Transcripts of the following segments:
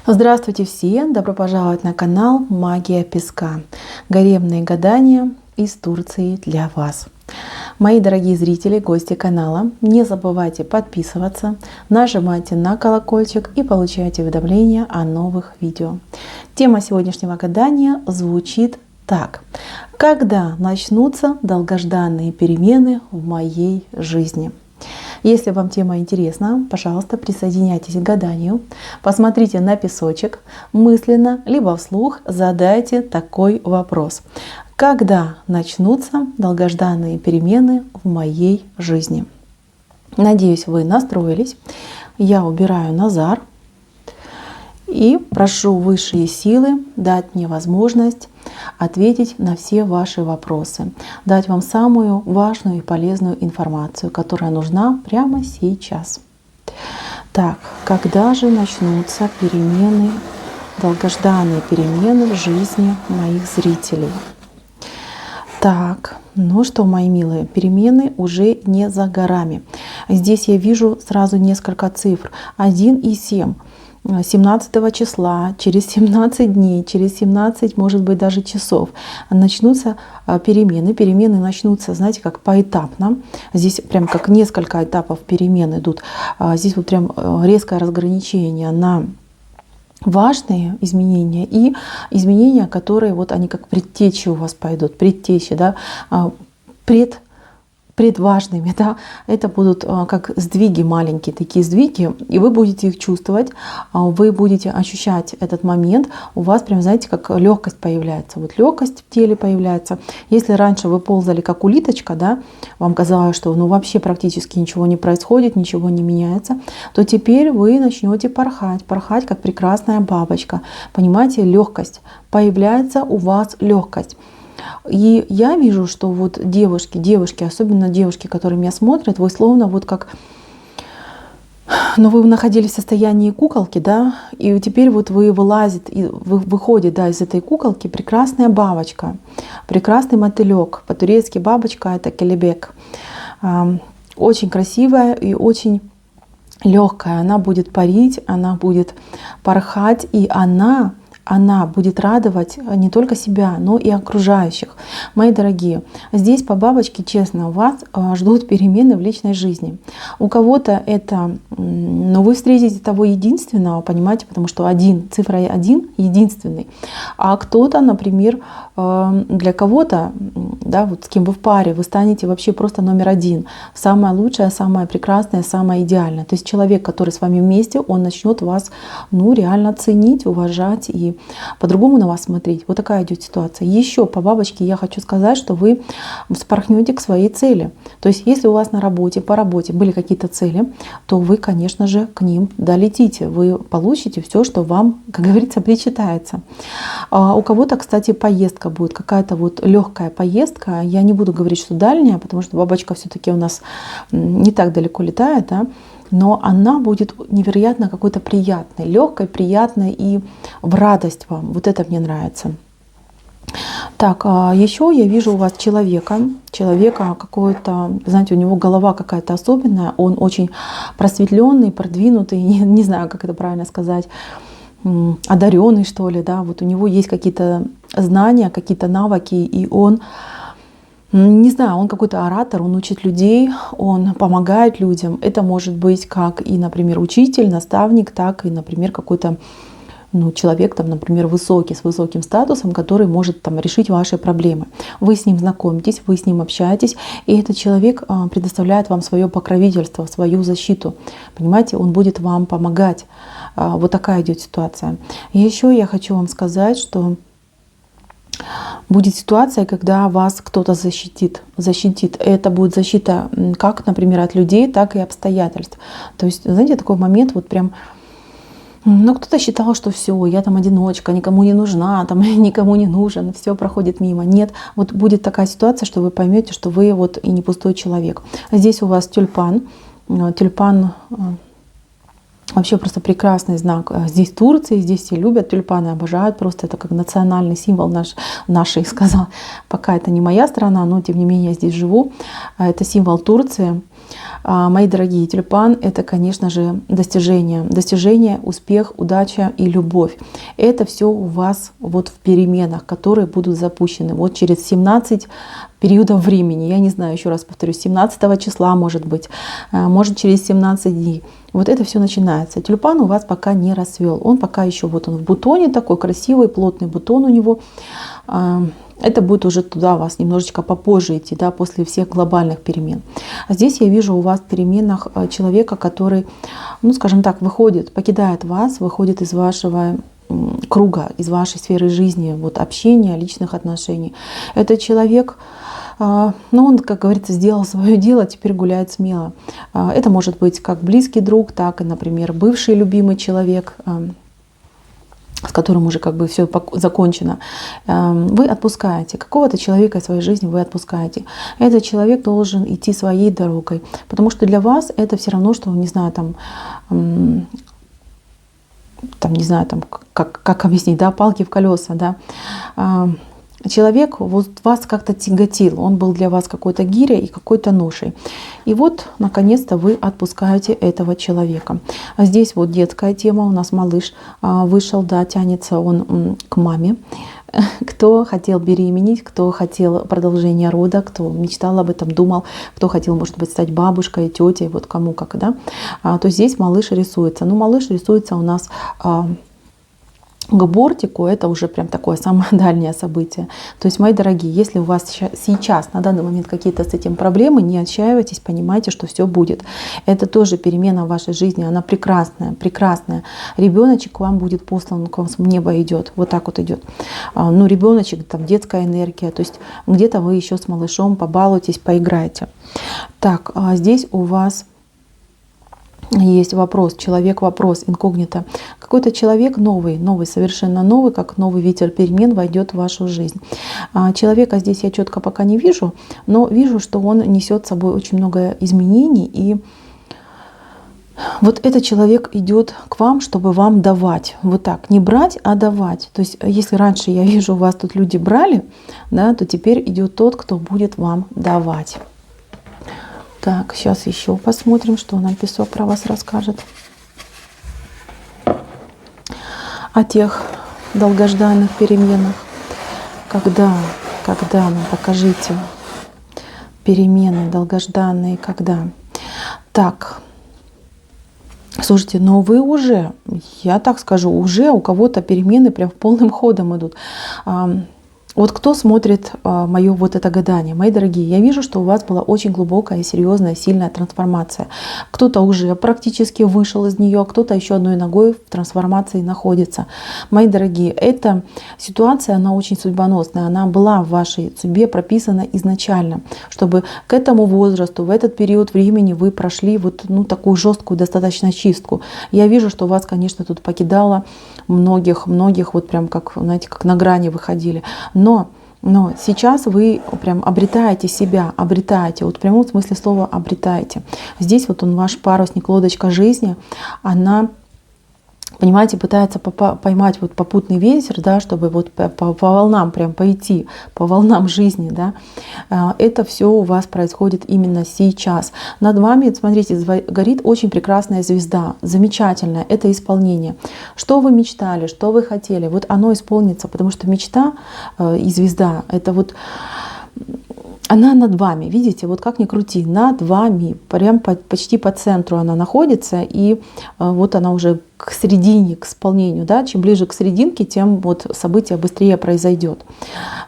Здравствуйте все! Добро пожаловать на канал Магия Песка. Гаремные гадания из Турции для вас. Мои дорогие зрители, гости канала, не забывайте подписываться, нажимайте на колокольчик и получайте уведомления о новых видео. Тема сегодняшнего гадания звучит так. Когда начнутся долгожданные перемены в моей жизни? Если вам тема интересна, пожалуйста, присоединяйтесь к гаданию, посмотрите на песочек, мысленно, либо вслух задайте такой вопрос. Когда начнутся долгожданные перемены в моей жизни? Надеюсь, вы настроились. Я убираю Назар и прошу высшие силы дать мне возможность ответить на все ваши вопросы, дать вам самую важную и полезную информацию, которая нужна прямо сейчас. Так, когда же начнутся перемены, долгожданные перемены в жизни моих зрителей? Так, ну что, мои милые, перемены уже не за горами. Здесь я вижу сразу несколько цифр. 1 и 7. 17 числа, через 17 дней, через 17, может быть, даже часов начнутся перемены. Перемены начнутся, знаете, как поэтапно. Здесь прям как несколько этапов перемен идут. Здесь вот прям резкое разграничение на важные изменения и изменения, которые вот они как предтечи у вас пойдут, предтечи, да, предважными, да, это будут как сдвиги, маленькие такие сдвиги, и вы будете их чувствовать, вы будете ощущать этот момент, у вас прям, знаете, как легкость появляется, вот легкость в теле появляется. Если раньше вы ползали как улиточка, да, вам казалось, что ну вообще практически ничего не происходит, ничего не меняется, то теперь вы начнете порхать как прекрасная бабочка, понимаете, легкость, появляется у вас легкость. И я вижу, что вот девушки, особенно девушки, которые меня смотрят, вы словно вот как, ну вы находились в состоянии куколки, да, и теперь вот вы выходит, да, из этой куколки прекрасная бабочка, прекрасный мотылек. По-турецки бабочка — это келебек. Очень красивая и очень легкая. Она будет парить, она будет порхать, и она будет радовать не только себя, но и окружающих. Мои дорогие, здесь по бабочке, честно, вас ждут перемены в личной жизни. У кого-то это, ну, вы встретите того единственного, понимаете, потому что цифра 1 единственный. А кто-то, например, для кого-то, да, вот с кем вы в паре, вы станете вообще просто номер 1. Самое лучшее, самое прекрасное, самое идеальное. То есть человек, который с вами вместе, он начнет вас, ну, реально ценить, уважать и по-другому на вас смотреть. Вот такая идет ситуация. Еще по бабочке я хочу сказать, что вы вспорхнете к своей цели. То есть если у вас на работе, по работе были какие-то цели, то вы, конечно же, к ним долетите. Вы получите все, что вам, как говорится, причитается. У кого-то, кстати, поездка будет, какая-то вот легкая поездка. Я не буду говорить, что дальняя, потому что бабочка все-таки у нас не так далеко летает, да? Но она будет невероятно какой-то приятной, легкой, приятной и в радость вам. Вот это мне нравится. Так, еще я вижу у вас человека какого-то, знаете, у него голова какая-то особенная, он очень просветленный, продвинутый, не знаю, как это правильно сказать, одаренный, что ли, да, вот у него есть какие-то знания, какие-то навыки, и он, не знаю, он какой-то оратор, он учит людей, он помогает людям. Это может быть как и, например, учитель, наставник, так и, например, какой-то, ну, человек, там, например, высокий, с высоким статусом, который может там решить ваши проблемы. Вы с ним знакомитесь, вы с ним общаетесь, и этот человек предоставляет вам свое покровительство, свою защиту. Понимаете, он будет вам помогать. Вот такая идет ситуация. И еще я хочу вам сказать, что будет ситуация, когда вас кто-то защитит. Это будет защита как, например, от людей, так и обстоятельств. То есть, знаете, такой момент вот прям, ну, кто-то считал, что все, я там одиночка, никому не нужна, там никому не нужен, все проходит мимо. Нет, вот будет такая ситуация, что вы поймете, что вы вот и не пустой человек. Здесь у вас тюльпан. Тюльпан вообще просто прекрасный знак. Здесь Турции, здесь все любят тюльпаны, обожают. Просто это как национальный символ нашей, сказал. Пока это не моя страна, но тем не менее я здесь живу. Это символ Турции. Мои дорогие, тюльпан — это, конечно же, достижение, успех, удача и любовь. Это все у вас вот в переменах, которые будут запущены вот через 17 периодов времени. Я не знаю, еще раз повторюсь, 17 числа, может быть, может через 17 дней. Вот это все начинается. Тюльпан у вас пока не расцвел. Он пока еще вот он в бутоне, такой красивый, плотный бутон у него. Это будет уже туда вас немножечко попозже идти, да, после всех глобальных перемен. А здесь я вижу у вас в переменах человека, который, ну, скажем так, выходит, покидает вас, выходит из вашего круга, из вашей сферы жизни, вот общения, личных отношений. Это человек, ну, он, как говорится, сделал свое дело, теперь гуляет смело. Это может быть как близкий друг, так и, например, бывший любимый человек, с которым уже как бы все закончено. Вы отпускаете какого-то человека из своей жизни, вы отпускаете. Этот человек должен идти своей дорогой, потому что для вас это все равно, что, не знаю, не знаю, как объяснить, да, палки в колеса, да. Человек вот вас как-то тяготил, он был для вас какой-то гирей и какой-то ношей. И вот, наконец-то, вы отпускаете этого человека. А здесь вот детская тема, у нас малыш вышел, да, тянется он к маме. Кто хотел беременеть, кто хотел продолжения рода, кто мечтал об этом, думал, кто хотел, может быть, стать бабушкой, тетей, вот кому как, да, то здесь малыш рисуется. Ну, малыш рисуется у нас к бортику, это уже прям такое самое дальнее событие. То есть, мои дорогие, если у вас сейчас на данный момент какие-то с этим проблемы, не отчаивайтесь, понимайте, что все будет. Это тоже перемена в вашей жизни, она прекрасная, прекрасная. Ребеночек к вам будет послан, к вам с неба идет, вот так вот идет. Ну, ребеночек, там детская энергия, то есть где-то вы еще с малышом побалуйтесь, поиграете. Так, здесь у вас есть вопрос, человек-вопрос, инкогнито. Какой-то человек новый, совершенно новый, как новый ветер перемен войдет в вашу жизнь. Человека здесь я четко пока не вижу, но вижу, что он несет с собой очень много изменений. И вот этот человек идет к вам, чтобы вам давать. Вот так, не брать, а давать. То есть, если раньше я вижу, у вас тут люди брали, да, то теперь идет тот, кто будет вам давать. Так, сейчас еще посмотрим, что нам песок про вас расскажет. О тех долгожданных переменах. Когда, ну покажите. Перемены долгожданные, когда. Так, слушайте, но вы уже, я так скажу, уже у кого-то перемены прям полным ходом идут. Вот кто смотрит мое вот это гадание? Мои дорогие, я вижу, что у вас была очень глубокая, серьезная, сильная трансформация. Кто-то уже практически вышел из нее, а кто-то еще одной ногой в трансформации находится. Мои дорогие, эта ситуация, она очень судьбоносная. Она была в вашей судьбе прописана изначально, чтобы к этому возрасту, в этот период времени вы прошли вот такую жесткую достаточно чистку. Я вижу, что вас, конечно, тут покидало многих, вот прям как, знаете, как на грани выходили. Но сейчас вы прям обретаете себя, вот в прямом смысле слова обретаете. Здесь вот он, ваш парусник, лодочка жизни, она, понимаете, пытается поймать вот попутный ветер, да, чтобы вот по волнам прям пойти, по волнам жизни, да. Это все у вас происходит именно сейчас. Над вами, смотрите, горит очень прекрасная звезда, замечательная, это исполнение. Что вы мечтали, что вы хотели, вот оно исполнится, потому что мечта и звезда, это вот она над вами, видите, вот как ни крути, над вами, прям почти по центру она находится, и вот она уже к середине, к исполнению, да, чем ближе к серединке, тем вот событие быстрее произойдет.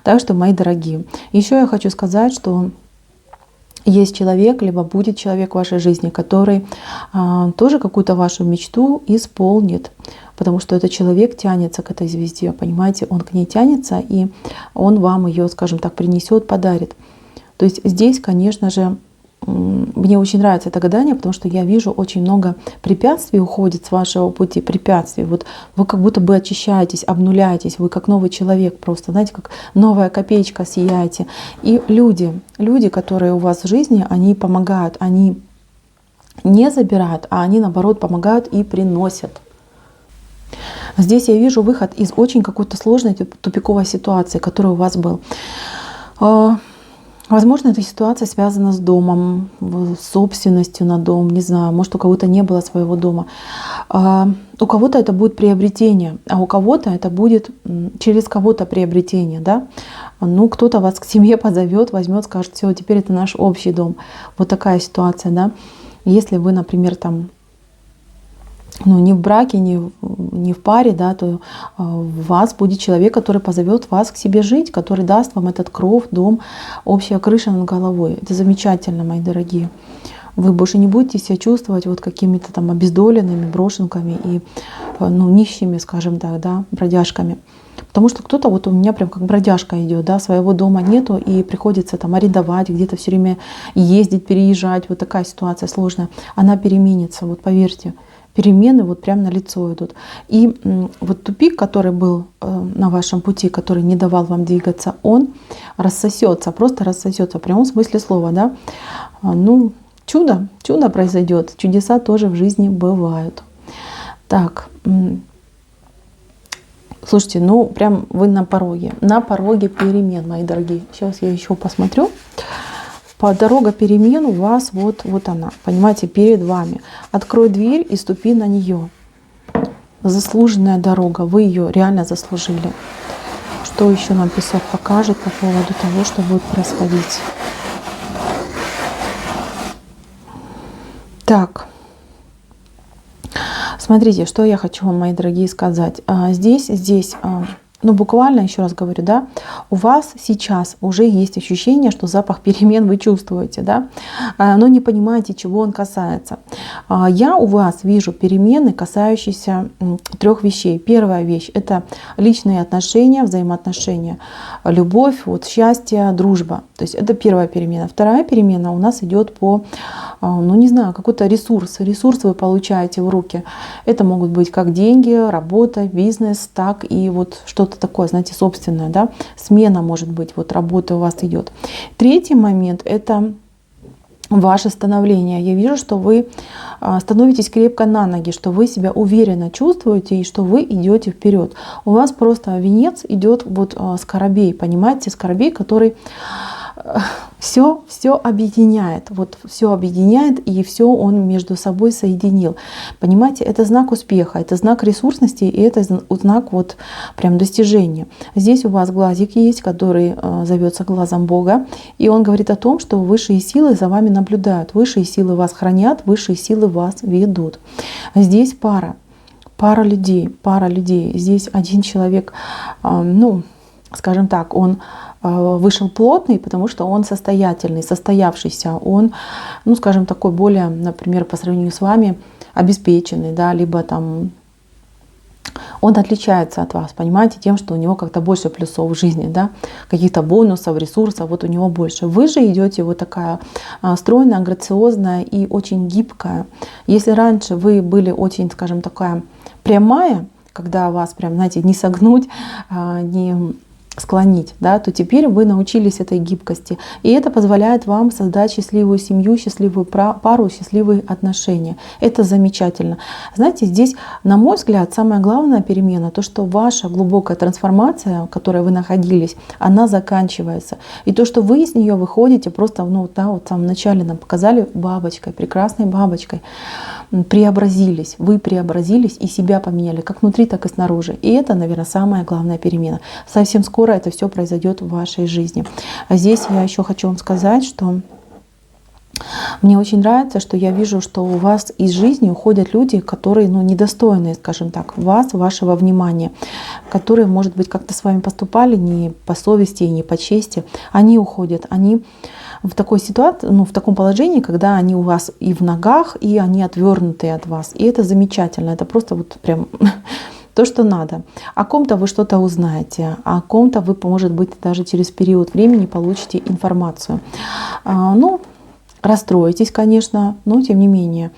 Так что, мои дорогие, еще я хочу сказать, что есть человек, либо будет человек в вашей жизни, который тоже какую-то вашу мечту исполнит, потому что этот человек тянется к этой звезде, понимаете, он к ней тянется, и он вам ее, скажем так, принесет, подарит. То есть здесь, конечно же, мне очень нравится это гадание, потому что я вижу очень много препятствий уходит с вашего пути, препятствий. Вот вы как будто бы очищаетесь, обнуляетесь, вы как новый человек просто, знаете, как новая копеечка сияете. И люди, которые у вас в жизни, они помогают, они не забирают, а они наоборот помогают и приносят. Здесь я вижу выход из очень какой-то сложной тупиковой ситуации, которая у вас был. Возможно, эта ситуация связана с домом, с собственностью на дом, не знаю, может, у кого-то не было своего дома. У кого-то это будет приобретение, а у кого-то это будет через кого-то приобретение, да. Ну, кто-то вас к семье позовет, возьмет, скажет: все, теперь это наш общий дом. Вот такая ситуация, да. Если вы, например, там, ну, не в браке, не в паре, да, то у вас будет человек, который позовет вас к себе жить, который даст вам этот кров, дом, общая крыша над головой. Это замечательно, мои дорогие. Вы больше не будете себя чувствовать вот какими-то там обездоленными, брошенками и, ну, нищими, скажем так, да, бродяжками. Потому что кто-то вот у меня прям как бродяжка идет, да, своего дома нету, и приходится там арендовать, где-то все время ездить, переезжать. Вот такая ситуация сложная. Она переменится, вот поверьте. Перемены вот прям на лицо идут. И вот тупик, который был на вашем пути, который не давал вам двигаться, он рассосется, просто рассосется в прямом смысле слова, да. Ну, чудо произойдет. Чудеса тоже в жизни бывают. Так, слушайте, ну прям вы на пороге перемен, мои дорогие. Сейчас я еще посмотрю. Дорога перемен у вас вот она, понимаете, перед вами. Открой дверь и ступи на нее. Заслуженная дорога, вы ее реально заслужили. Что еще нам писок покажет по поводу того, что будет происходить? Так, смотрите, что я хочу вам, мои дорогие, сказать. Здесь, ну, буквально, еще раз говорю, да, у вас сейчас уже есть ощущение, что запах перемен вы чувствуете, да, но не понимаете, чего он касается. Я у вас вижу перемены, касающиеся 3 вещей. Первая вещь — это личные отношения, взаимоотношения, любовь, вот, счастье, дружба. То есть это первая перемена. Вторая перемена у нас идет по, ну, не знаю, какой-то ресурс. Ресурс вы получаете в руки. Это могут быть как деньги, работа, бизнес, так и вот что-то такое, знаете, собственное, да, смена может быть, вот работа у вас идет. Третий момент — это ваше становление. Я вижу, что вы становитесь крепко на ноги, что вы себя уверенно чувствуете и что вы идете вперед. У вас просто венец идет вот скоробей, понимаете, скоробей, который все объединяет, вот все объединяет, и все он между собой соединил. Понимаете, это знак успеха, это знак ресурсности, и это знак вот прям достижения. Здесь у вас глазик есть, который зовется глазом Бога, и он говорит о том, что высшие силы за вами наблюдают, высшие силы вас хранят, высшие силы вас ведут. Здесь пара людей. Здесь один человек, ну, скажем так, он вышел плотный, потому что он состоятельный, состоявшийся, он, ну, скажем, такой более, например, по сравнению с вами, обеспеченный, да, либо там он отличается от вас, понимаете, тем, что у него как-то больше плюсов в жизни, да, каких-то бонусов, ресурсов, вот у него больше. Вы же идете вот такая стройная, грациозная и очень гибкая. Если раньше вы были очень, скажем, такая прямая, когда вас прям, знаете, не согнуть, не склонить, да, то теперь вы научились этой гибкости. И это позволяет вам создать счастливую семью, счастливую пару, счастливые отношения. Это замечательно. Знаете, здесь, на мой взгляд, самая главная перемена, то, что ваша глубокая трансформация, в которой вы находились, она заканчивается. И то, что вы из нее выходите, просто, ну, да, вот в самом начале нам показали бабочкой, прекрасной бабочкой, преобразились, вы преобразились и себя поменяли, как внутри, так и снаружи. И это, наверное, самая главная перемена. Совсем скоро это все произойдет в вашей жизни. А здесь я еще хочу вам сказать, что мне очень нравится, что я вижу, что у вас из жизни уходят люди, которые, ну, недостойные, скажем так, вас, вашего внимания, которые, может быть, как-то с вами поступали не по совести и не по чести. Они уходят, они в такой ситуации, ну, в таком положении, когда они у вас и в ногах, и они отвернутые от вас. И это замечательно, это просто вот прям то, что надо. О ком-то вы что-то узнаете, о ком-то вы, может быть, даже через период времени получите информацию. Ну, расстроитесь, конечно, но тем не менее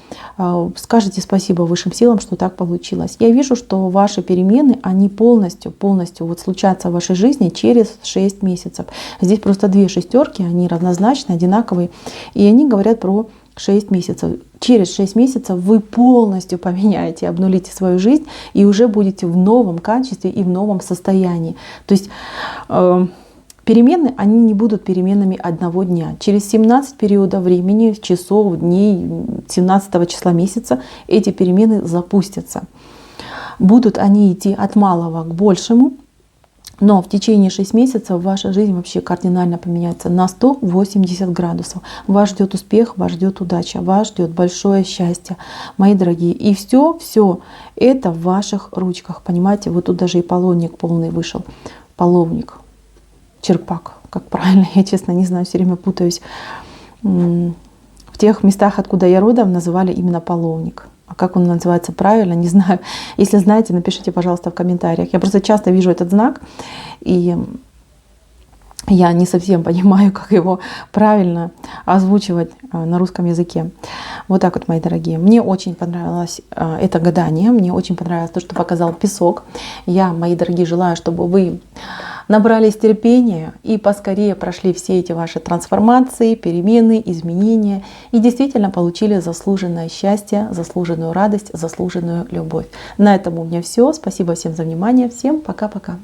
скажете спасибо высшим силам, что так получилось. Я вижу, что ваши перемены, они полностью вот случатся в вашей жизни через 6 месяцев. Здесь просто 2 шестерки, они равнозначны, одинаковые, и они говорят про 6 месяцев. Через 6 месяцев вы полностью поменяете, обнулите свою жизнь и уже будете в новом качестве и в новом состоянии. То есть Перемены, они не будут переменами одного дня. Через 17 периодов времени, часов, дней, 17 числа месяца эти перемены запустятся. Будут они идти от малого к большему, но в течение 6 месяцев ваша жизнь вообще кардинально поменяется на 180 градусов. Вас ждет успех, вас ждет удача, вас ждет большое счастье, мои дорогие. И все это в ваших ручках. Понимаете, вот тут даже и половник полный вышел. Половник, черпак, как правильно, я честно не знаю, все время путаюсь. В тех местах, откуда я родом, называли именно половник. А как он называется правильно, не знаю. Если знаете, напишите, пожалуйста, в комментариях. Я просто часто вижу этот знак, и я не совсем понимаю, как его правильно озвучивать на русском языке. Вот так вот, мои дорогие. Мне очень понравилось это гадание. Мне очень понравилось то, что показал песок. Я, мои дорогие, желаю, чтобы вы набрались терпения и поскорее прошли все эти ваши трансформации, перемены, изменения и действительно получили заслуженное счастье, заслуженную радость, заслуженную любовь. На этом у меня все. Спасибо всем за внимание. Всем пока-пока.